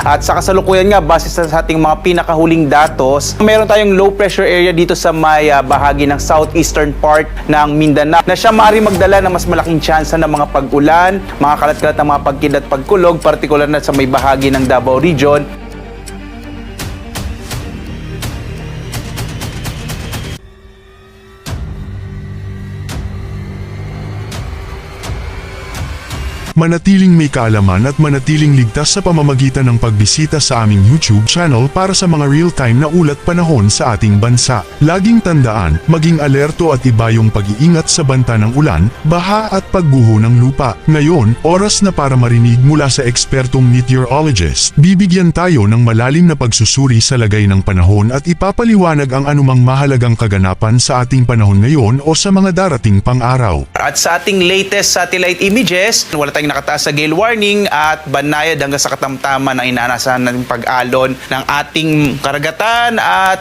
At sa kasalukuyan nga, base sa ating mga pinakahuling datos, meron tayong low pressure area dito sa may bahagi ng southeastern part ng Mindanao na siya maaaring magdala ng mas malaking tsansa ng mga pag-ulan, mga kalat-kalat ng mga pagkidlat pagkulog, partikular na sa may bahagi ng Davao Region. Manatiling may kaalaman at manatiling ligtas sa pamamagitan ng pagbisita sa aming YouTube channel para sa mga real-time na ulat panahon sa ating bansa. Laging tandaan, maging alerto at iba yung pag-iingat sa banta ng ulan, baha at pagguho ng lupa. Ngayon, oras na para marinig mula sa ekspertong meteorologist. Bibigyan tayo ng malalim na pagsusuri sa lagay ng panahon at ipapaliwanag ang anumang mahalagang kaganapan sa ating panahon ngayon o sa mga darating pang-araw. At sa ating latest satellite images, wala tayong nakataas sa gale warning at banayad hanggang sa katamtaman ang inaanasahan nating pag-alon ng ating karagatan at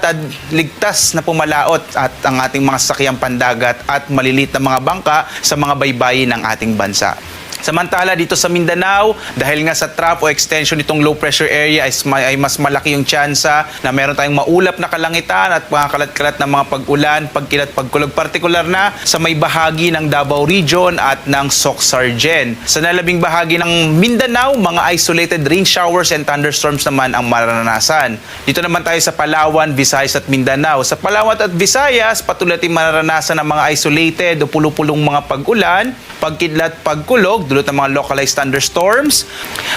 ligtas na pumalaot at ang ating mga sasakyang pandagat at malilit na mga bangka sa mga baybayin ng ating bansa. Samantala dito sa Mindanao, dahil nga sa trough o extension nitong low pressure area ay mas malaki yung tsansa na meron tayong maulap na kalangitan at mga kalat-kalat na mga pag-ulan, pagkilat, pagkulog, partikular na sa may bahagi ng Davao Region at ng Soc-Sargen. Sa nalabing bahagi ng Mindanao, mga isolated rain showers and thunderstorms naman ang mararanasan. Dito naman tayo sa Palawan, Visayas at Mindanao. Sa Palawan at Visayas, patuloy natin mararanasan ng mga isolated o pulupulong mga pag-ulan, pagkidlat, pagkulog, dulot ng mga localized thunderstorms.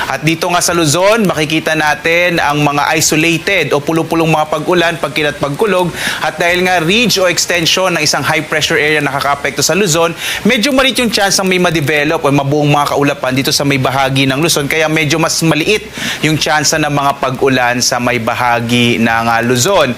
At dito nga sa Luzon, makikita natin ang mga isolated o pulupulong mga pag-ulan, pagkilat, pagkulog. At dahil nga ridge o extension ng isang high pressure area nakaka-apekto sa Luzon, medyo maliit yung chance ng may ma-develop o mabuong mga kaulapan dito sa may bahagi ng Luzon. Kaya medyo mas maliit yung chance ng mga pag-ulan sa may bahagi ng Luzon.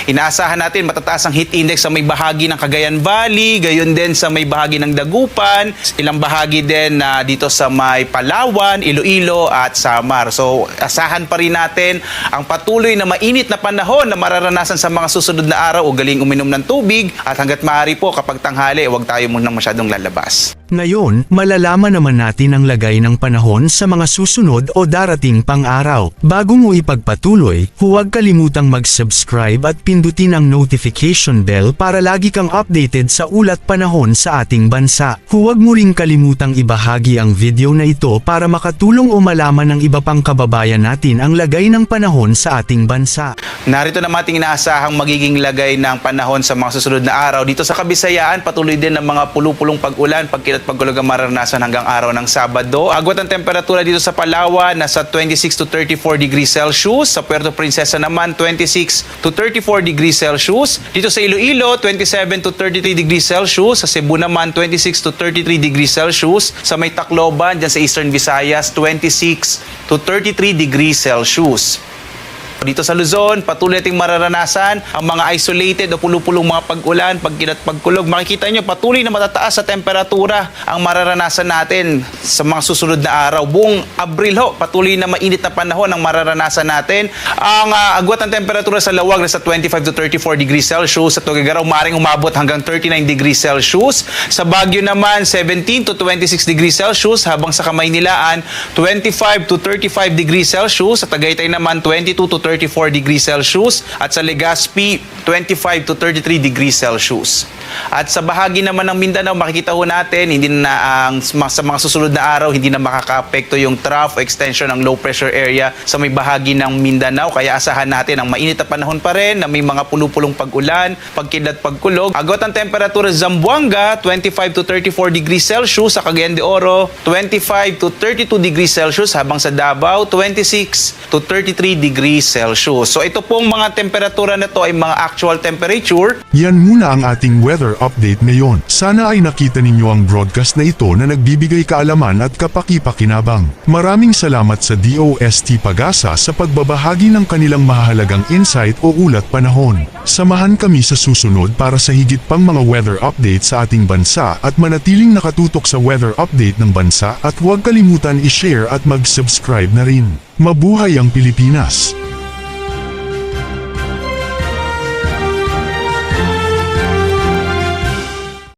Inaasahan natin matataas ang heat index sa may bahagi ng Cagayan Valley, gayon din sa may bahagi ng Dagupan, ilang bahagi din na dito sa may Palawan, Iloilo at Samar. So, asahan pa rin natin ang patuloy na mainit na panahon na mararanasan sa mga susunod na araw. Ugaling uminom ng tubig at hanggat maaari po kapag tanghali, huwag tayo munang masyadong lalabas. Ngayon, malalaman naman natin ang lagay ng panahon sa mga susunod o darating pang-araw. Bago mo ipagpatuloy, huwag kalimutang mag-subscribe at pindutin ang notification bell para lagi kang updated sa ulat panahon sa ating bansa. Huwag mo ring kalimutang ibahagi ang video na ito para makatulong o malaman ng iba pang kababayan natin ang lagay ng panahon sa ating bansa. Narito naman ating inaasahang magiging lagay ng panahon sa mga susunod na araw. Dito sa Kabisayaan, patuloy din ang mga pulupulong pag-ulan, pagkilat, pagkulog ang mararanasan hanggang araw ng Sabado. Agwat ang temperatura dito sa Palawan, nasa 26 to 34 degrees Celsius. Sa Puerto Princesa naman, 26 to 34 degrees Celsius. Dito sa Iloilo, 27 to 33 degrees Celsius. Sa Cebu naman, 26 to 33 degrees Celsius. Sa may Tacloban, dyan sa Eastern Visayas, 26 to 33 degrees Celsius. Dito sa Luzon, patuloy nating mararanasan ang mga isolated o pulupulong mga pag-ulan, pagkilat, pagkulog. Makikita nyo, patuloy na matataas sa temperatura ang mararanasan natin sa mga susunod na araw. Buong Abril ho, patuloy na mainit na panahon ang mararanasan natin. Ang agwat ng temperatura sa Lawag na sa 25 to 34 degrees Celsius. Sa Tuguegarao, maaaring umabot hanggang 39 degrees Celsius. Sa Baguio naman, 17 to 26 degrees Celsius. Habang sa Kamaynilaan, 25 to 35 degrees Celsius. Sa Tagaytay naman, 22 to 34 degrees Celsius at sa Legazpi 25 to 33 degrees Celsius. At sa bahagi naman ng Mindanao, makikita ho natin hindi na sa mga susunod na araw hindi na makakaapekto yung trough o extension ng low pressure area sa may bahagi ng Mindanao. Kaya asahan natin ang mainit na panahon pa rin na may mga pulupulong pag-ulan, pagkidlat, pagkulog. Agwat ang temperatura sa Zamboanga 25 to 34 degrees Celsius, sa Cagayan de Oro 25 to 32 degrees Celsius, habang sa Davao 26 to 33 degrees Celsius. So ito pong mga temperatura na to ay mga actual temperature. Yan muna ang ating weather update ngayon. Sana ay nakita ninyo ang broadcast na ito na nagbibigay kaalaman at kapaki-pakinabang. Maraming salamat sa DOST Pag-asa sa pagbabahagi ng kanilang mahalagang insight o ulat panahon. Samahan kami sa susunod para sa higit pang mga weather update sa ating bansa at manatiling nakatutok sa weather update ng bansa at huwag kalimutan i-share at mag-subscribe na rin. Mabuhay ang Pilipinas!